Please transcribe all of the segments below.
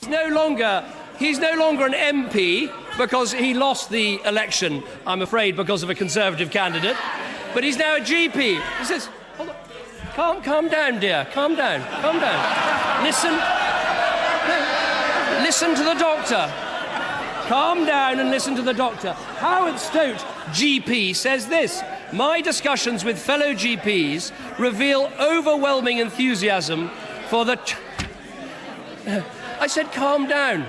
no longer an MP because he lost the election, I'm afraid, because of a Conservative candidate. But he's now a GP. He says, hold on. Calm down, dear. Calm down. Listen to the doctor. Calm down and listen to the doctor. Howard Stote, GP, says this: my discussions with fellow GPs reveal overwhelming enthusiasm for the... I said calm down.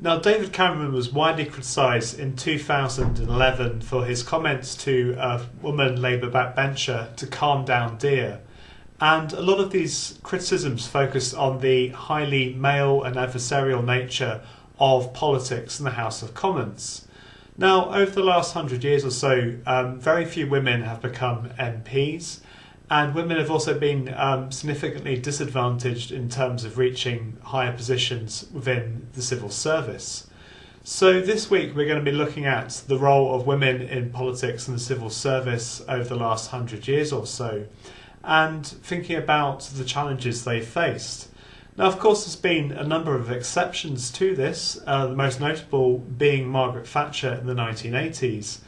Now, David Cameron was widely criticised in 2011 for his comments to a woman Labour backbencher to calm down, dear. And a lot of these criticisms focused on the highly male and adversarial nature of politics in the House of Commons. Now, over the last 100 years or so, very few women have become MPs, and women have also been significantly disadvantaged in terms of reaching higher positions within the civil service. So this week we're going to be looking at the role of women in politics and the civil service over the last 100 years or so, and thinking about the challenges they faced. Now, of course, there's been a number of exceptions to this, the most notable being Margaret Thatcher in the 1980s.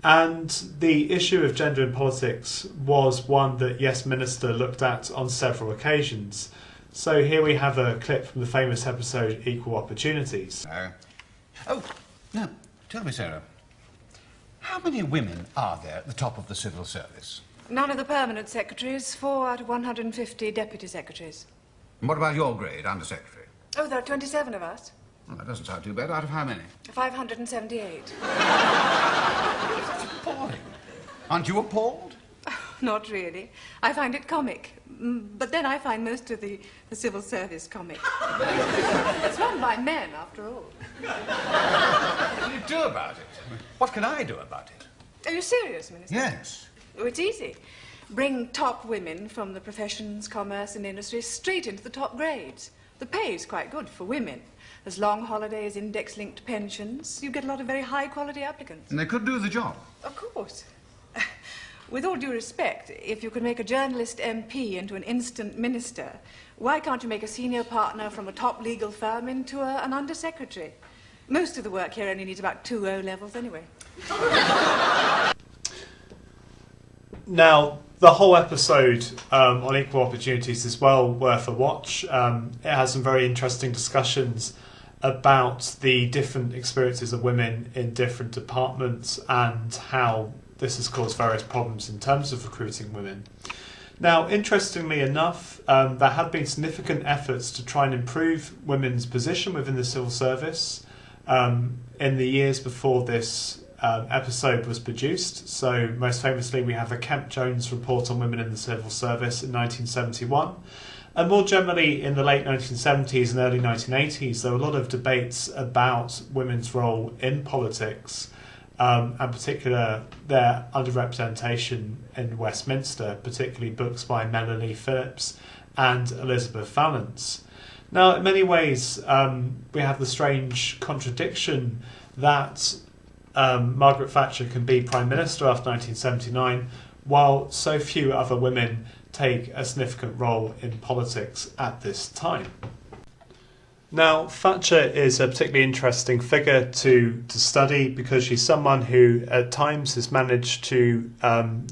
And the issue of gender in politics was one that Yes Minister looked at on several occasions. So here we have a clip from the famous episode Equal Opportunities. Oh, now, tell me, Sarah, how many women are there at the top of the civil service? None of the permanent secretaries, 4 out of 150 deputy secretaries. And what about your grade, Under Secretary? Oh, there are 27 of us. Well, that doesn't sound too bad. Out of how many? 578. That's appalling. Aren't you appalled? Not really. I find it comic. But then I find most of the civil service comic. It's run by men, after all. What can you do about it? What can I do about it? Are you serious, Minister? Yes. Oh, it's easy. Bring top women from the professions, commerce and industry straight into the top grades. The pay is quite good for women. There's long holidays, index-linked pensions. You get a lot of very high-quality applicants. And they could do the job. Of course. With all due respect, if you could make a journalist MP into an instant minister, why can't you make a senior partner from a top legal firm into an under-secretary? Most of the work here only needs about 2 O-levels anyway. Now, the whole episode on Equal Opportunities is well worth a watch. It has some very interesting discussions about the different experiences of women in different departments and how this has caused various problems in terms of recruiting women. Now, interestingly enough, there have been significant efforts to try and improve women's position within the civil service in the years before this episode was produced. So most famously we have a Kemp Jones report on women in the civil service in 1971. And more generally in the late 1970s and early 1980s there were a lot of debates about women's role in politics, and particular their underrepresentation in Westminster, particularly books by Melanie Phillips and Elizabeth Valence. Now, in many ways we have the strange contradiction that Margaret Thatcher can be Prime Minister after 1979, while so few other women take a significant role in politics at this time. Now, Thatcher is a particularly interesting figure to study because she's someone who at times has managed to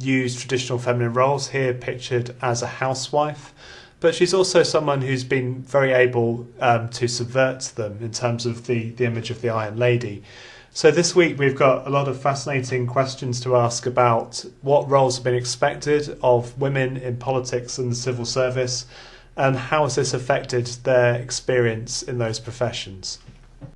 use traditional feminine roles, here pictured as a housewife, but she's also someone who's been very able to subvert them in terms of the image of the Iron Lady. So this week we've got a lot of fascinating questions to ask about what roles have been expected of women in politics and the civil service, and how has this affected their experience in those professions.